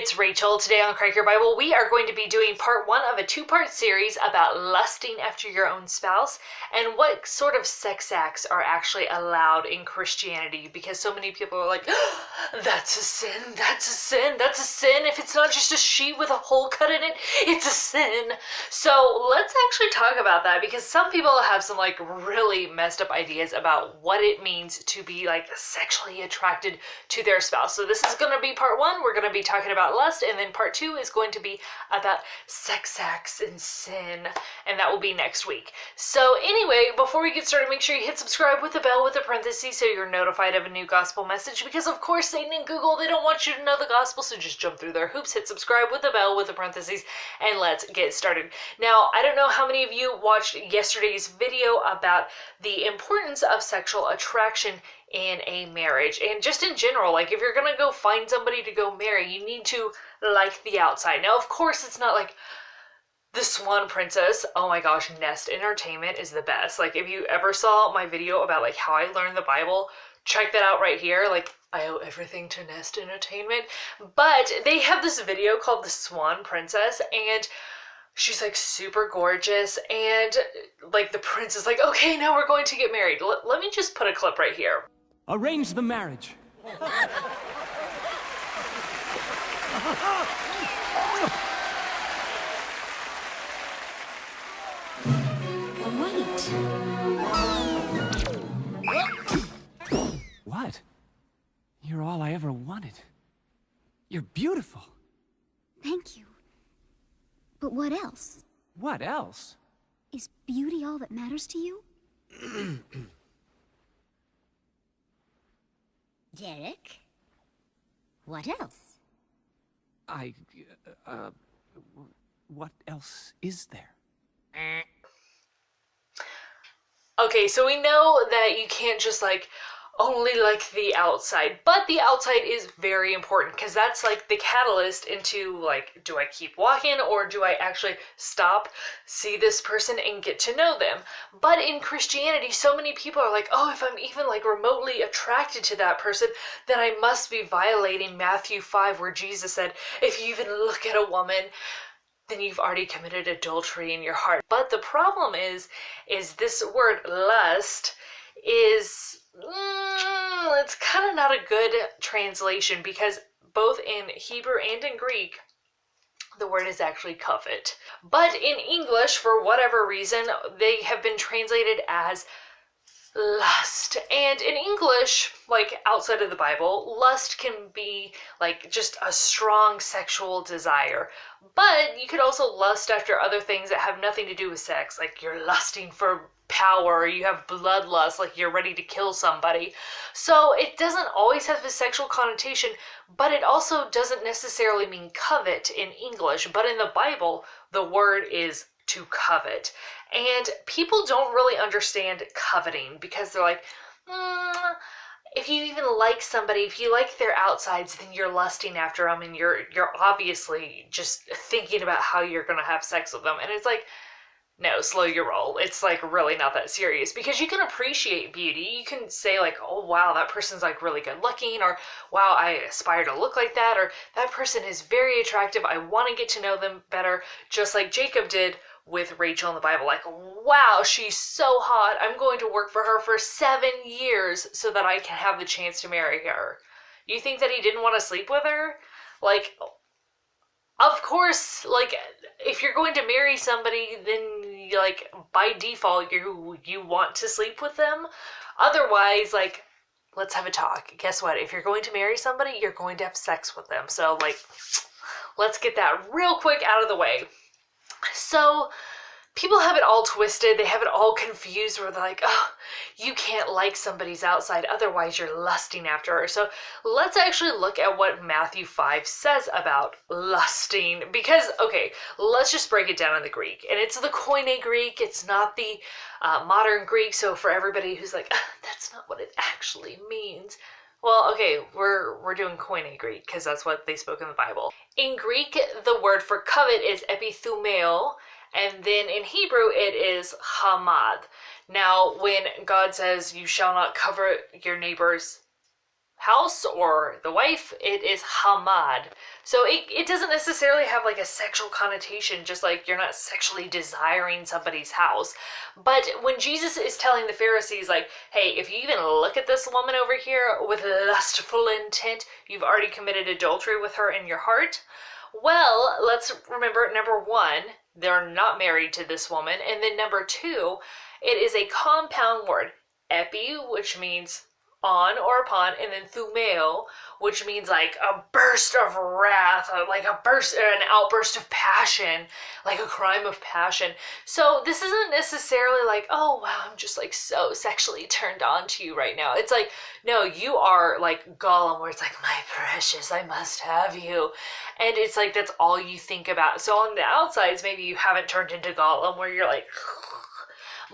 it's Rachel. Today on Crack Your Bible, we are going to be doing part one of a two-part series about lusting after your own spouse and what sort of sex acts are actually allowed in Christianity, because so many people are like, oh, that's a sin, that's a sin, that's a sin. If it's not just a sheet with a hole cut in it, it's a sin. So let's actually talk about that, because some people have some like really messed up ideas about what it means to be like sexually attracted to their spouse. So this is going to be part one. We're going to be talking about lust, and then part two is going to be about sex acts and sin, and that will be next week. So anyway, before we get started, make sure you hit subscribe with the bell with the parentheses so you're notified of a new gospel message, because of course Satan and Google, they don't want you to know the gospel, so just jump through their hoops, hit subscribe with the bell with the parentheses, and let's get started. Now, I don't know how many of you watched yesterday's video about the importance of sexual attraction in a marriage, and just in general, like if you're gonna go find somebody to go marry, you need to like the outside. Now, of course, it's not like the Swan Princess. Oh my gosh, Nest Entertainment is the best. Like, if you ever saw my video about like how I learned the Bible, check that out right here. Like, I owe everything to Nest Entertainment. But they have this video called the Swan Princess, and she's like super gorgeous, and like the prince is like, okay, now we're going to get married. Let me just put a clip right here. Arrange the marriage. What? You're all I ever wanted. You're beautiful. Thank you. But what else? What else? Is beauty all that matters to you? Derek? What else? What else is there? Okay, so we know that you can't just like only like the outside, but the outside is very important, because that's like the catalyst into like, do I keep walking or do I actually stop, see this person and get to know them? But in Christianity, so many people are like, oh, if I'm even like remotely attracted to that person, then I must be violating Matthew 5, where Jesus said, if you even look at a woman, then you've already committed adultery in your heart. But the problem is this word lust is, it's kind of not a good translation, because both in Hebrew and in Greek, the word is actually covet. But in English, for whatever reason, they have been translated as lust. And in English, like outside of the Bible, lust can be like just a strong sexual desire. But you could also lust after other things that have nothing to do with sex, like you're lusting for power, or you have bloodlust, like you're ready to kill somebody. So it doesn't always have a sexual connotation, but it also doesn't necessarily mean covet in English. But in the Bible, the word is to covet. And people don't really understand coveting, because they're like, if you even like somebody, if you like their outsides, then you're lusting after them, and you're obviously just thinking about how you're going to have sex with them. And it's like, no, slow your roll. It's like really not that serious, because you can appreciate beauty. You can say like, oh wow, that person's like really good looking, or wow, I aspire to look like that, or that person is very attractive, I want to get to know them better, just like Jacob did with Rachel in the Bible. Like, wow, she's so hot, I'm going to work for her for 7 years so that I can have the chance to marry her. You think that he didn't want to sleep with her? Like, of course, like, if you're going to marry somebody, then like by default you want to sleep with them. Otherwise, like, let's have a talk. Guess what? If you're going to marry somebody, you're going to have sex with them. So like, let's get that real quick out of the way. So people have it all twisted. They have it all confused, where they're like, oh, you can't like somebody's outside, otherwise you're lusting after her. So let's actually look at what Matthew 5 says about lusting, because, okay, let's just break it down in the Greek. And it's the Koine Greek. It's not the modern Greek. So for everybody who's like, that's not what it actually means. Well, okay, we're doing Koine Greek, because that's what they spoke in the Bible. In Greek, the word for covet is epithumeo, and then in Hebrew it is hamad. Now, when God says you shall not covet your neighbor's house or the wife, it is hamad. So it doesn't necessarily have like a sexual connotation, just like you're not sexually desiring somebody's house. But when Jesus is telling the Pharisees, like, hey, if you even look at this woman over here with lustful intent, you've already committed adultery with her in your heart. Well, let's remember, number one, they're not married to this woman. And then number two, it is a compound word, epi, which means on or upon, and then thumeo, which means like a burst of wrath, like an outburst of passion, like a crime of passion. So this isn't necessarily like, oh wow, I'm just like so sexually turned on to you right now. It's like, no, you are like Gollum, where it's like, my precious, I must have you. And it's like, that's all you think about. So on the outsides, maybe you haven't turned into Gollum, where you're like,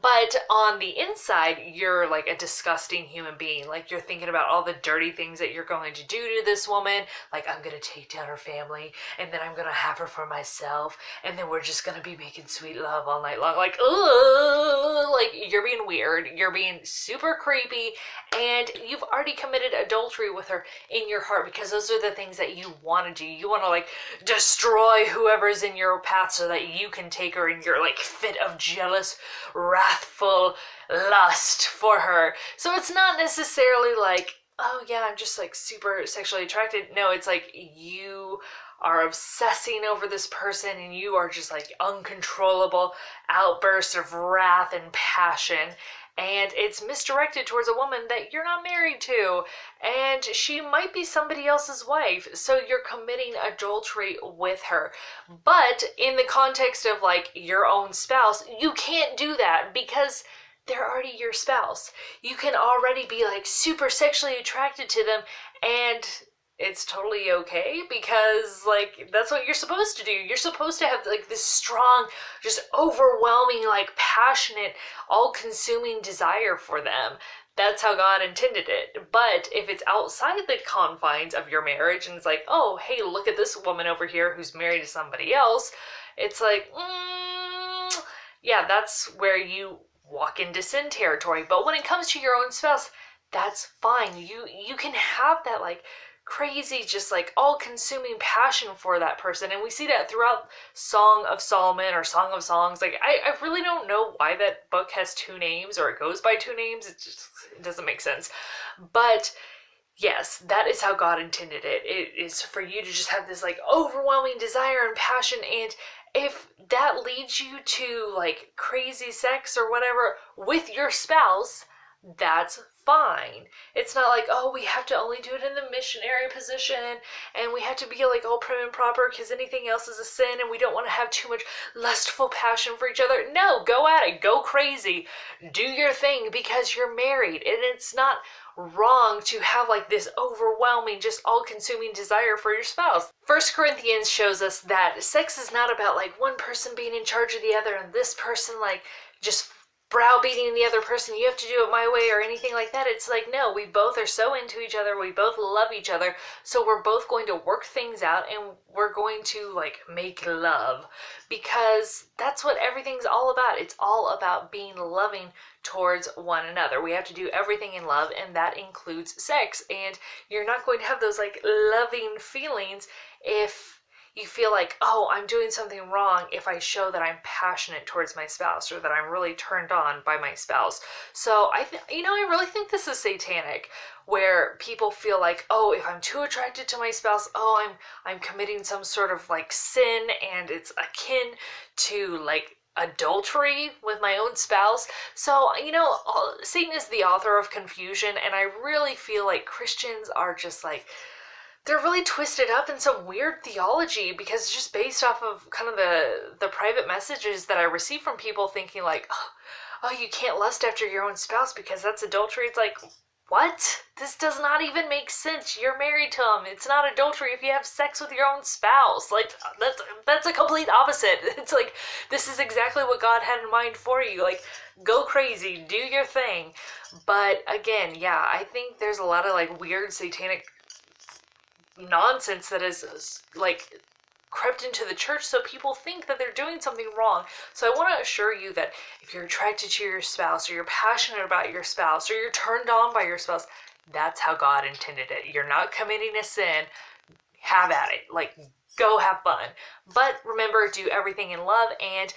but on the inside, you're like a disgusting human being. Like, you're thinking about all the dirty things that you're going to do to this woman. Like, I'm going to take down her family, and then I'm going to have her for myself, and then we're just going to be making sweet love all night long. Like, ugh, like, you're being weird. You're being super creepy, and you've already committed adultery with her in your heart, because those are the things that you want to do. You want to, like, destroy whoever's in your path so that you can take her in your, like, fit of jealous, wrathful lust for her. So it's not necessarily like, oh yeah, I'm just like super sexually attracted. No, it's like you are obsessing over this person, and you are just like uncontrollable outbursts of wrath and passion. And it's misdirected towards a woman that you're not married to, and she might be somebody else's wife, so you're committing adultery with her. But in the context of like your own spouse, you can't do that, because they're already your spouse. You can already be like super sexually attracted to them, and it's totally okay, because like that's what you're supposed to do. You're supposed to have like this strong, just overwhelming, like passionate, all-consuming desire for them. That's how God intended it. But if it's outside the confines of your marriage, and it's like, oh, hey, look at this woman over here who's married to somebody else, it's like, yeah, that's where you walk into sin territory. But when it comes to your own spouse, that's fine. You can have that like crazy, just like all-consuming passion for that person. And we see that throughout Song of Solomon or Song of Songs. Like, I really don't know why that book has two names, or it goes by two names. It doesn't make sense. But yes, that is how God intended it. It is for you to just have this like overwhelming desire and passion, and if that leads you to like crazy sex or whatever with your spouse, that's fine. It's not like, oh, we have to only do it in the missionary position, and we have to be like all prim and proper because anything else is a sin, and we don't want to have too much lustful passion for each other. No, go at it, go crazy, do your thing, because you're married, and it's not wrong to have like this overwhelming, just all-consuming desire for your spouse. 1 Corinthians shows us that sex is not about like one person being in charge of the other, and this person like just browbeating the other person, you have to do it my way, or anything like that. It's like, no, we both are so into each other, we both love each other, so we're both going to work things out, and we're going to like make love, because that's what everything's all about. It's all about being loving towards one another. We have to do everything in love, and that includes sex. And you're not going to have those like loving feelings if you feel like, oh, I'm doing something wrong if I show that I'm passionate towards my spouse, or that I'm really turned on by my spouse. So I really think this is satanic, where people feel like, oh, if I'm too attracted to my spouse, oh, I'm committing some sort of like sin, and it's akin to like adultery with my own spouse. So, Satan is the author of confusion, and I really feel like Christians are just like, they're really twisted up in some weird theology, because it's just based off of kind of the private messages that I receive from people, thinking like, oh, you can't lust after your own spouse because that's adultery. It's like, what? This does not even make sense. You're married to him. It's not adultery if you have sex with your own spouse. Like, that's a complete opposite. It's like, this is exactly what God had in mind for you. Like, go crazy, do your thing. But again, yeah, I think there's a lot of like weird satanic nonsense that is like crept into the church, so people think that they're doing something wrong. So I want to assure you that if you're attracted to your spouse, or you're passionate about your spouse, or you're turned on by your spouse, That's how God intended it. You're not committing a sin. Have at it. Like, go have fun. But remember, do everything in love, and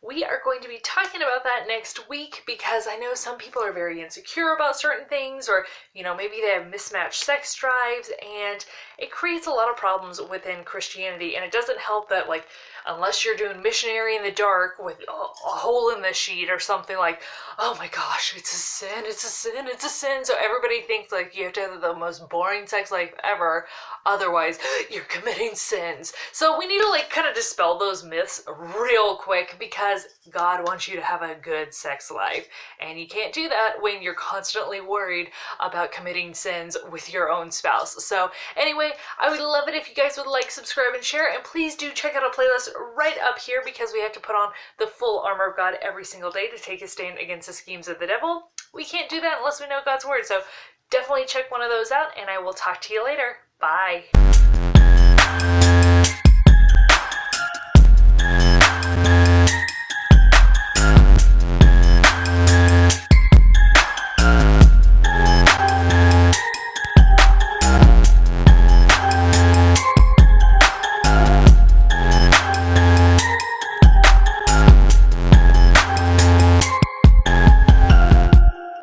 we are going to be talking about that next week because I know some people are very insecure about certain things, or, maybe they have mismatched sex drives, and it creates a lot of problems within Christianity. And it doesn't help that, like, unless you're doing missionary in the dark with a hole in the sheet or something, like, oh my gosh, it's a sin, it's a sin, it's a sin. So everybody thinks like you have to have the most boring sex life ever, otherwise you're committing sins. So we need to like kind of dispel those myths real quick, because God wants you to have a good sex life, and you can't do that when you're constantly worried about committing sins with your own spouse. So anyway, I would love it if you guys would like, subscribe, and share, and please do check out a playlist right up here, because we have to put on the full armor of God every single day to take a stand against the schemes of the devil. We can't do that unless we know God's word, so definitely check one of those out, and I will talk to you later. Bye.